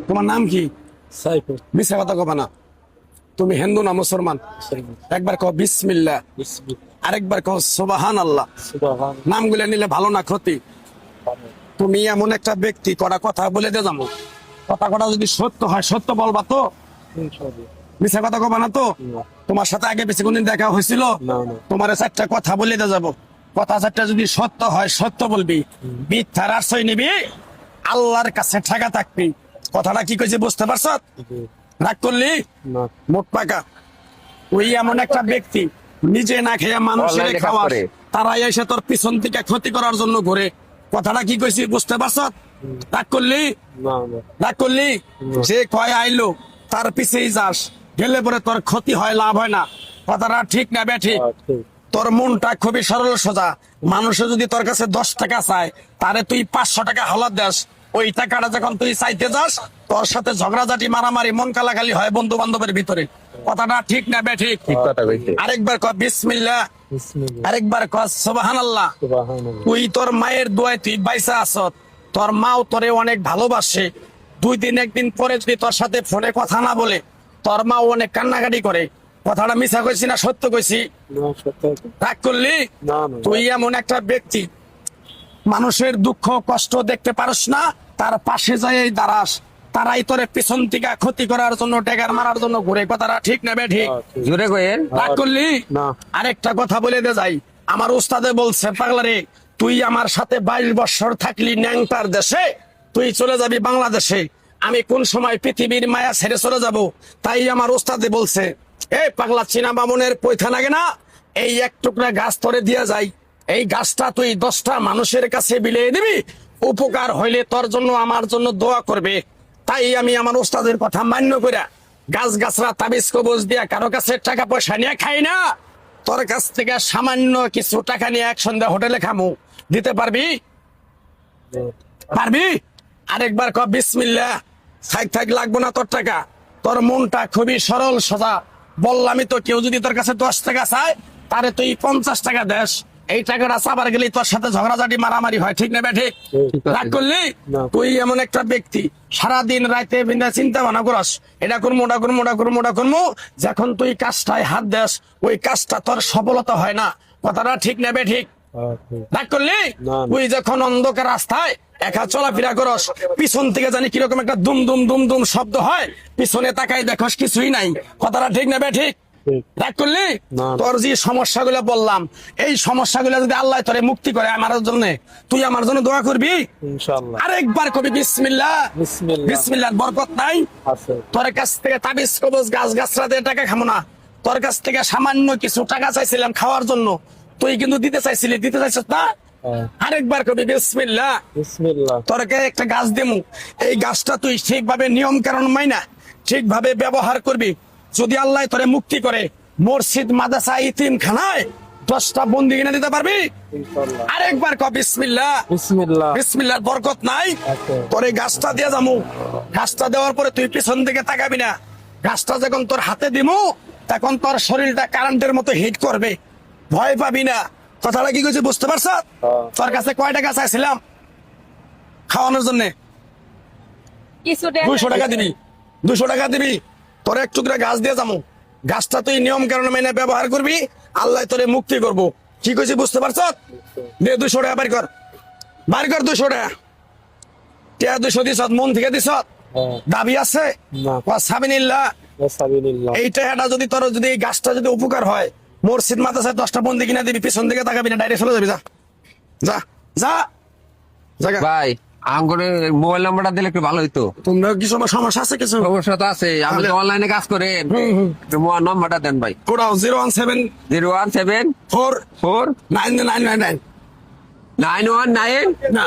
তোমার নাম কি? সাইফুল। মিথ্যা কথা কবা না। তুমি হিন্দু না মুসলমান? একবার কও বিসমিল্লাহ, আরেকবার কও সুবহানাল্লাহ। নামগুলো নিলে ভালো না ক্ষতি? তুমি এমন একটা ব্যক্তি, কটা কথা বলে দিয়ে যাবো। কথা যদি সত্য হয় সত্য বলবা তো? মিথ্যা কথা কবা না তো? তোমার সাথে আগে বেশি কোনদিন দেখা হয়েছিল? তোমার চারটা কথা বলে দিয়ে যাবো। কথা চারটা যদি সত্য হয় সত্য বলবি, মিথ্যার আশ্রয় নিবি, আল্লাহর কাছে ঠেকা থাকবি। কথাটা কি কইছে বুঝতে পারছ? রাগ করলি? মোট পাকা। ওই এমন একটা ব্যক্তি নিজে না খেয়ে মানুষের খাওয়া, তারাই এসে তোর পিছন থেকে ক্ষতি করার জন্য ঘুরে। কথাটা কি কইছি বুঝতে পারছ? রাগ করলি? রাগ করলি? যে কয় আইলো তার পিছেই যাস, গেলে পরে তোর ক্ষতি হয়, লাভ হয় না। কথাটা ঠিক না বেঠিক? তোর মনটা খুবই সরল সোজা। মানুষে যদি তোর কাছে 10 টাকা চায়, তারে তুই 500 টাকা হালাত দেস। ওই টাকাটা যখন তুই চাইতে যাস, তোর সাথে ঝগড়াঝাটি মারামারি মন কালাকালি হয় বন্ধু বান্ধবের ভিতরে। কথাটা ঠিক না বেঠিক? আরেকবার কর বিসমিল্লাহ, আরেকবার কর সুবহানাল্লাহ। তুই তোর মায়ের দোয়ায় তুই বাইসা আছত। তোর মাও তোরে অনেক ভালোবাসে। 2 দিন 1 দিন পরে যদি তোর সাথে ফোনে কথা না বলে, তোর মা অনেক কান্নাকাটি করে। কথাটা মিছা কইছি না সত্য কইছি? রাগ করলি? তুই এমন একটা ব্যক্তি, মানুষের দুঃখ কষ্ট দেখতে পারস না, তার পাশে যাই দাঁড়াস, তারাই তোরে পিছন থেকে ক্ষতি করার জন্য, ট্যাগার মারার জন্য ঘুরে। কথাটা ঠিক না বেঠিক? জোরে কইেন। রাগ করলি? আরেকটা কথা বলে দে যাই। আমার উস্তাদে বলছে, পাগলারে তুই আমার সাথে 22 বছর থাকলি ন্যাংটার দেশে, তুই চলে যাবি বাংলাদেশে। আমি কোন সময় পৃথিবীর মায়া ছেড়ে চলে যাব? তাই আমার উস্তাদে বলছে, এই পাগলা চীনা বামুনের পয়থা লাগে না, এই এক টুকরা গাছ তোরে দিয়া যায়, এই গাছটা তুই 10টা মানুষের কাছে বিলিয়ে দিবি, উপকার হইলে তোর জন্য আমার জন্য দোয়া করবে। তাই আমি আমার উস্তাদের কথা মান্য করে গাছ গাছরা তাবিজ কবজ দিয়া কারো কাছে টাকা পয়সা নিয়ে খাই না। তোর কাছ থেকে সামান্য কিছু টাকা নিয়ে এক সন্ধ্যা হোটেলে খামু। দিতে পারবি? পারবি? আরেকবার ক বিসমিল্লাহ। থাক লাগবো না তোর টাকা। তোর মনটা খুবই সরল সোজা। বললামই তো, কেউ যদি তোর কাছে 10 টাকা চায়, তারে তুই 50 টাকা দেস। এই টাকাটা চাবার গেলেই তোর সাথে ঝগড়াঝাটি মারামারি হয়। ঠিক না বেঠিক? রাগ করলি? তুই এমন একটা ব্যক্তি, সারাদিন রাতে চিন্তা ভাবনা করস, এটা করবো ওটা করবো ওটা করবো ওটা করবো। যখন তুই কাজটায় হাত দেস, ওই কাজটা তোর সফলতা হয় না। কথাটা ঠিক না বেঠিক? রাগ করলি? তুই যখন অন্ধকার রাস্তায় একা চলাফেরা করস, পিছন থেকে জানি কিরকম একটা দুম দুম দুম দুম শব্দ হয়, পিছনে তাকাই দেখস কিছুই নাই। কথাটা ঠিক না বেঠিক? রাগ করলি? তোর যে সমস্যাগুলো বললাম, এই সমস্যাগুলো যদি আল্লাহ তোরে মুক্তি করে আমার জন্য, তুই আমার জন্য দোয়া করবি ইনশাআল্লাহ। আরেকবার কবি বিসমিল্লাহ। বিসমিল্লাহর বরকত নাই? তোর কাছ থেকে তাবিজ কবজ গাছ গাছরা দিয়ে টাকা খামো না। তোর কাছ থেকে সামান্য কিছু টাকা চাইছিলাম খাওয়ার জন্য, তুই কিন্তু দিতে চাইছিলি, দিতে চাইছিস না। আরেকবার কবি বিসমিল্লাহ। তোরকে একটা গাছ দেমু, এই গাছটা তুই ঠিকভাবে নিয়ম কারণ মাইনা ঠিকভাবে ব্যবহার করবি। যদি আল্লাহ তোরে মুক্তি করে, মসজিদ মাদ্রাসা ইতিম খানায় 10টা বন্দি কিনে দিতে পারবি? আরেকবার ক বিসমিল্লাহ। বিসমিল্লাহর বরকত নাই? তোর এই গাছটা দিয়ে যাবো। গাছটা দেওয়ার পরে তুই পিছন দিকে তাকাবি না। গাছটা যখন তোর হাতে দিমু, তখন তোর শরীরটা কারেন্টের মতো হিট করবে, ভয় পাবি না। কথাটা কি কইছি বুঝতে পারছ? তোর কাছে কয় টাকা চাইছিলাম খাওয়ানোর জন্য? 200 টাকা দিবি। 200 টাকা দিবি, তোর এক টুকরা গাছ দিয়ে যাবো। গাছটা তুই নিয়ম কারণ মেনে ব্যবহার করবি, আল্লাহ তোরে মুক্তি করবো। কি কইছি বুঝতে পারছ? দে 200 টাকা বাইর কর, বাইর কর 200 টাকা। 200 দিছ, মন থেকে দিছ? দাবি আছে? এই টাকাটা যদি তোর, যদি এই গাছটা যদি উপকার হয়, মসজিদ মাদ্রাসায় 10টা বন্দি কিনা দিবি, পিছন দিকে তাকাবি না, ডাইরেক্ট চলে যাবি। যা যা যা। ভাই আমগরে মোবাইল নাম্বারটা দিলে একটু ভালো হইতো। তোমরা কি সমস্যা আছে? কিছু সমস্যা তো আছে, আমি তো অনলাইনে কাজ করে। মোবাইল নাম্বারটা দেন ভাই। 017 4 999 919 না।